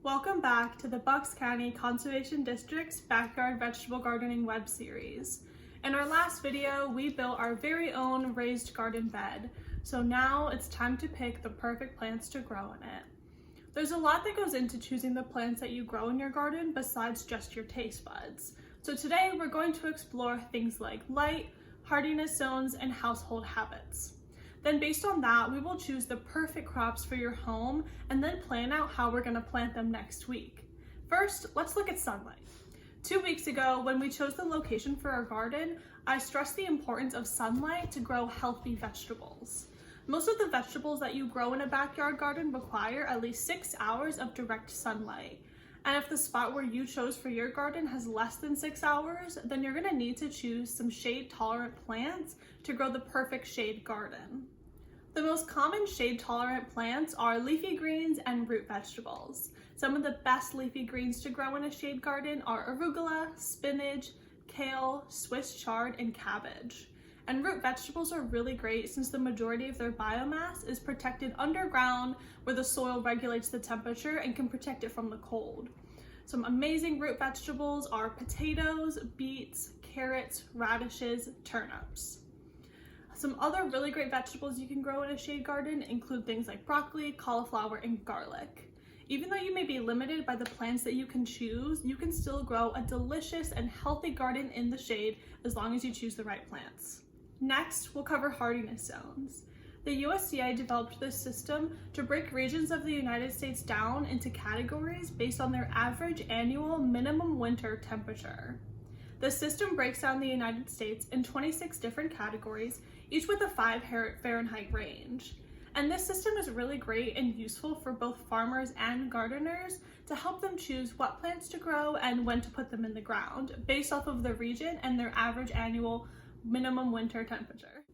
Welcome back to the Bucks County Conservation District's Backyard Vegetable Gardening web series. In our last video, we built our very own raised garden bed, so now it's time to pick the perfect plants to grow in it. There's a lot that goes into choosing the plants that you grow in your garden besides just your taste buds. So today we're going to explore things like light, hardiness zones, and household habits. Then based on that, we will choose the perfect crops for your home and then plan out how we're going to plant them next week. First, let's look at sunlight. 2 weeks ago, when we chose the location for our garden, I stressed the importance of sunlight to grow healthy vegetables. Most of the vegetables that you grow in a backyard garden require at least 6 hours of direct sunlight. And if the spot where you chose for your garden has less than 6 hours, then you're going to need to choose some shade-tolerant plants to grow the perfect shade garden. The most common shade-tolerant plants are leafy greens and root vegetables. Some of the best leafy greens to grow in a shade garden are arugula, spinach, kale, Swiss chard, and cabbage. And root vegetables are really great since the majority of their biomass is protected underground where the soil regulates the temperature and can protect it from the cold. Some amazing root vegetables are potatoes, beets, carrots, radishes, turnips. Some other really great vegetables you can grow in a shade garden include things like broccoli, cauliflower, and garlic. Even though you may be limited by the plants that you can choose, you can still grow a delicious and healthy garden in the shade as long as you choose the right plants. Next, we'll cover hardiness zones. The USDA developed this system to break regions of the United States down into categories based on their average annual minimum winter temperature. The system breaks down the United States in 26 different categories, each with a 5 Fahrenheit range. And this system is really great and useful for both farmers and gardeners to help them choose what plants to grow and when to put them in the ground based off of the region and their average annual minimum winter temperature.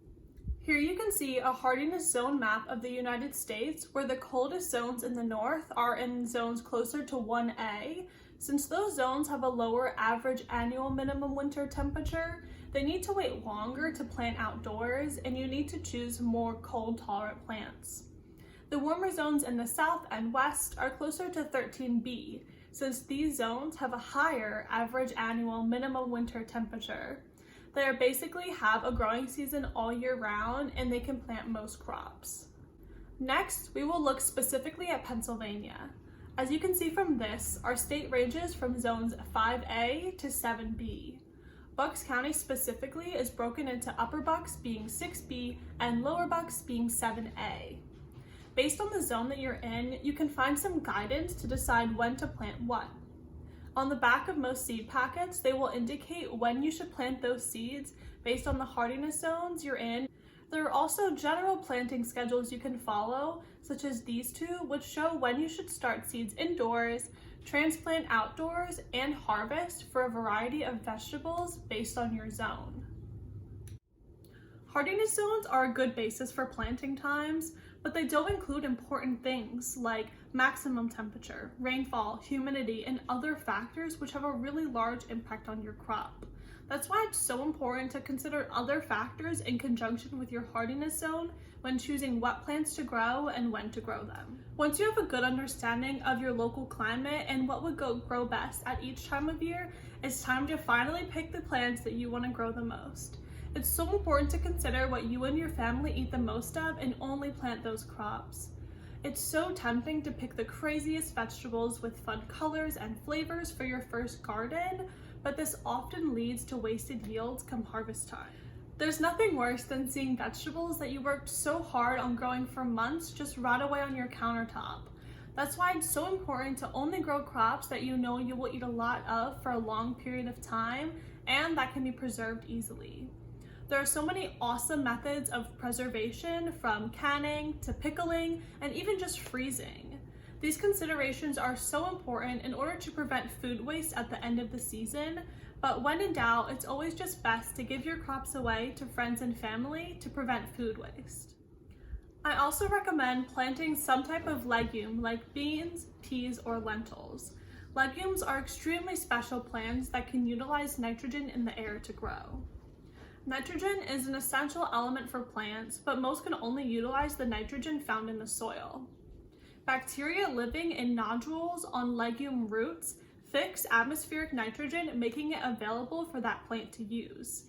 Here you can see a hardiness zone map of the United States where the coldest zones in the north are in zones closer to 1A. Since those zones have a lower average annual minimum winter temperature, they need to wait longer to plant outdoors and you need to choose more cold tolerant plants. The warmer zones in the south and west are closer to 13B, since these zones have a higher average annual minimum winter temperature. They basically have a growing season all year round and they can plant most crops. Next, we will look specifically at Pennsylvania. As you can see from this, our state ranges from zones 5A to 7B. Bucks County specifically is broken into Upper Bucks being 6B and Lower Bucks being 7A. Based on the zone that you're in, you can find some guidance to decide when to plant what. On the back of most seed packets, they will indicate when you should plant those seeds based on the hardiness zones you're in. There are also general planting schedules you can follow, such as these two, which show when you should start seeds indoors, transplant outdoors, and harvest for a variety of vegetables based on your zone. Hardiness zones are a good basis for planting times, but they don't include important things like maximum temperature, rainfall, humidity, and other factors which have a really large impact on your crop. That's why it's so important to consider other factors in conjunction with your hardiness zone when choosing what plants to grow and when to grow them. Once you have a good understanding of your local climate and what would grow best at each time of year, it's time to finally pick the plants that you want to grow the most. It's so important to consider what you and your family eat the most of and only plant those crops. It's so tempting to pick the craziest vegetables with fun colors and flavors for your first garden, but this often leads to wasted yields come harvest time. There's nothing worse than seeing vegetables that you worked so hard on growing for months just rot away on your countertop. That's why it's so important to only grow crops that you know you will eat a lot of for a long period of time and that can be preserved easily. There are so many awesome methods of preservation, from canning to pickling and even just freezing. These considerations are so important in order to prevent food waste at the end of the season, but when in doubt, it's always just best to give your crops away to friends and family to prevent food waste. I also recommend planting some type of legume like beans, peas, or lentils. Legumes are extremely special plants that can utilize nitrogen in the air to grow. Nitrogen is an essential element for plants, but most can only utilize the nitrogen found in the soil. Bacteria living in nodules on legume roots fix atmospheric nitrogen, making it available for that plant to use.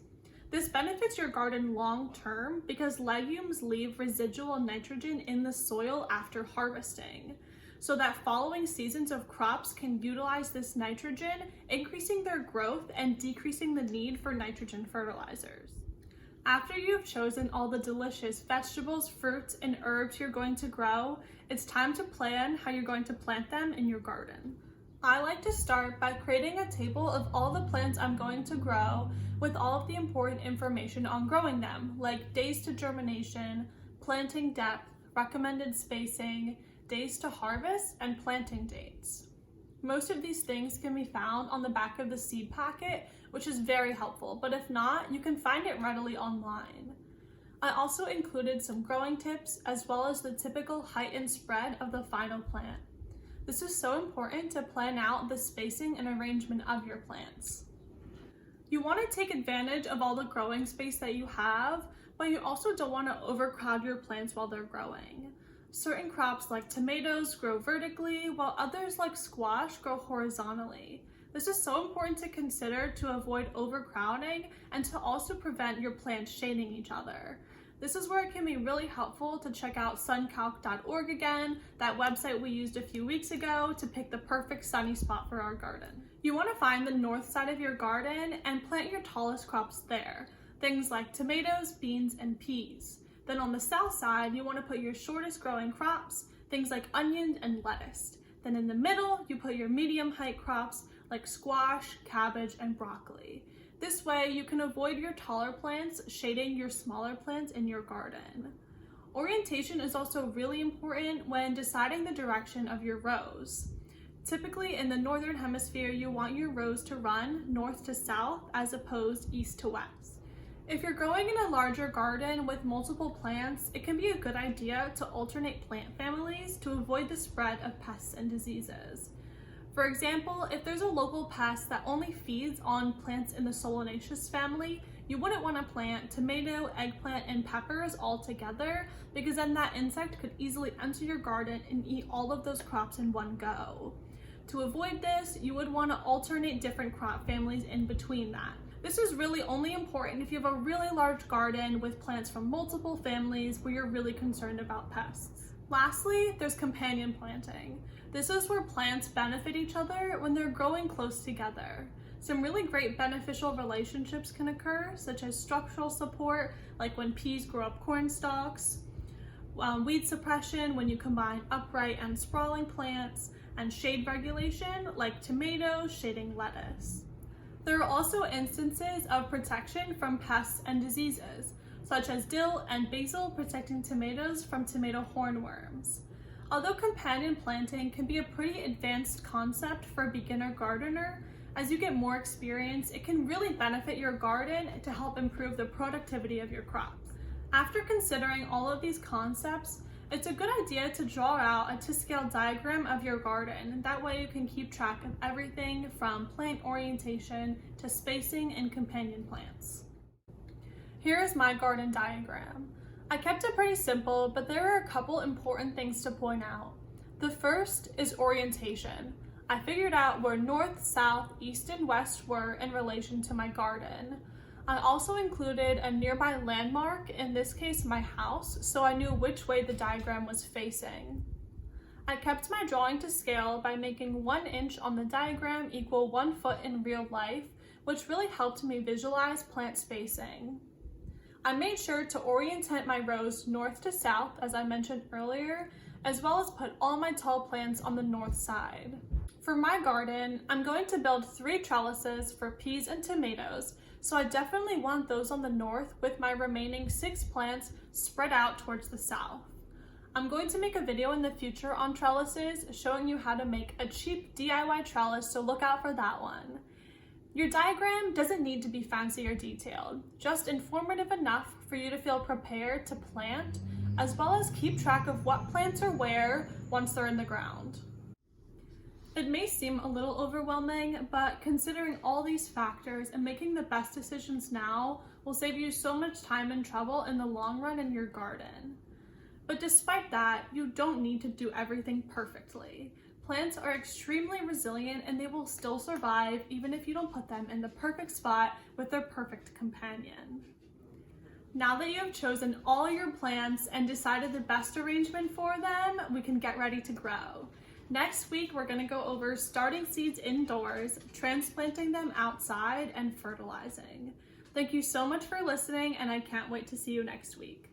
This benefits your garden long term because legumes leave residual nitrogen in the soil after harvesting, so that following seasons of crops can utilize this nitrogen, increasing their growth and decreasing the need for nitrogen fertilizers. After you've chosen all the delicious vegetables, fruits, and herbs you're going to grow, it's time to plan how you're going to plant them in your garden. I like to start by creating a table of all the plants I'm going to grow with all of the important information on growing them, like days to germination, planting depth, recommended spacing, days to harvest, and planting dates. Most of these things can be found on the back of the seed packet, which is very helpful, but if not, you can find it readily online. I also included some growing tips as well as the typical height and spread of the final plant. This is so important to plan out the spacing and arrangement of your plants. You want to take advantage of all the growing space that you have, but you also don't want to overcrowd your plants while they're growing. Certain crops like tomatoes grow vertically, while others like squash grow horizontally. This is so important to consider to avoid overcrowding and to also prevent your plants shading each other. This is where it can be really helpful to check out suncalc.org again, that website we used a few weeks ago to pick the perfect sunny spot for our garden. You want to find the north side of your garden and plant your tallest crops there, things like tomatoes, beans, and peas. Then on the south side, you want to put your shortest growing crops, things like onions and lettuce. Then in the middle, you put your medium height crops like squash, cabbage, and broccoli. This way, you can avoid your taller plants shading your smaller plants in your garden. Orientation is also really important when deciding the direction of your rows. Typically in the northern hemisphere, you want your rows to run north to south as opposed east to west. If you're growing in a larger garden with multiple plants, it can be a good idea to alternate plant families to avoid the spread of pests and diseases. For example, if there's a local pest that only feeds on plants in the solanaceous family, you wouldn't want to plant tomato, eggplant, and peppers all together because then that insect could easily enter your garden and eat all of those crops in one go. To avoid this, you would want to alternate different crop families in between that. This is really only important if you have a really large garden with plants from multiple families where you're really concerned about pests. Lastly, there's companion planting. This is where plants benefit each other when they're growing close together. Some really great beneficial relationships can occur, such as structural support, like when peas grow up corn stalks, weed suppression when you combine upright and sprawling plants, and shade regulation, like tomatoes shading lettuce. There are also instances of protection from pests and diseases, such as dill and basil protecting tomatoes from tomato hornworms. Although companion planting can be a pretty advanced concept for a beginner gardener, as you get more experience, it can really benefit your garden to help improve the productivity of your crops. After considering all of these concepts, it's a good idea to draw out a to-scale diagram of your garden. That way you can keep track of everything from plant orientation to spacing and companion plants. Here is my garden diagram. I kept it pretty simple, but there are a couple important things to point out. The first is orientation. I figured out where north, south, east, and west were in relation to my garden. I also included a nearby landmark, in this case my house, so I knew which way the diagram was facing. I kept my drawing to scale by making 1 inch on the diagram equal 1 foot in real life, which really helped me visualize plant spacing. I made sure to orientate my rows north to south, as I mentioned earlier, as well as put all my tall plants on the north side. For my garden, I'm going to build 3 trellises for peas and tomatoes, so I definitely want those on the north with my remaining 6 plants spread out towards the south. I'm going to make a video in the future on trellises showing you how to make a cheap DIY trellis, so look out for that one. Your diagram doesn't need to be fancy or detailed, just informative enough for you to feel prepared to plant, as well as keep track of what plants are where once they're in the ground. It may seem a little overwhelming, but considering all these factors and making the best decisions now will save you so much time and trouble in the long run in your garden. But despite that, you don't need to do everything perfectly. Plants are extremely resilient and they will still survive even if you don't put them in the perfect spot with their perfect companion. Now that you have chosen all your plants and decided the best arrangement for them, we can get ready to grow. Next week, we're going to go over starting seeds indoors, transplanting them outside, and fertilizing. Thank you so much for listening, and I can't wait to see you next week.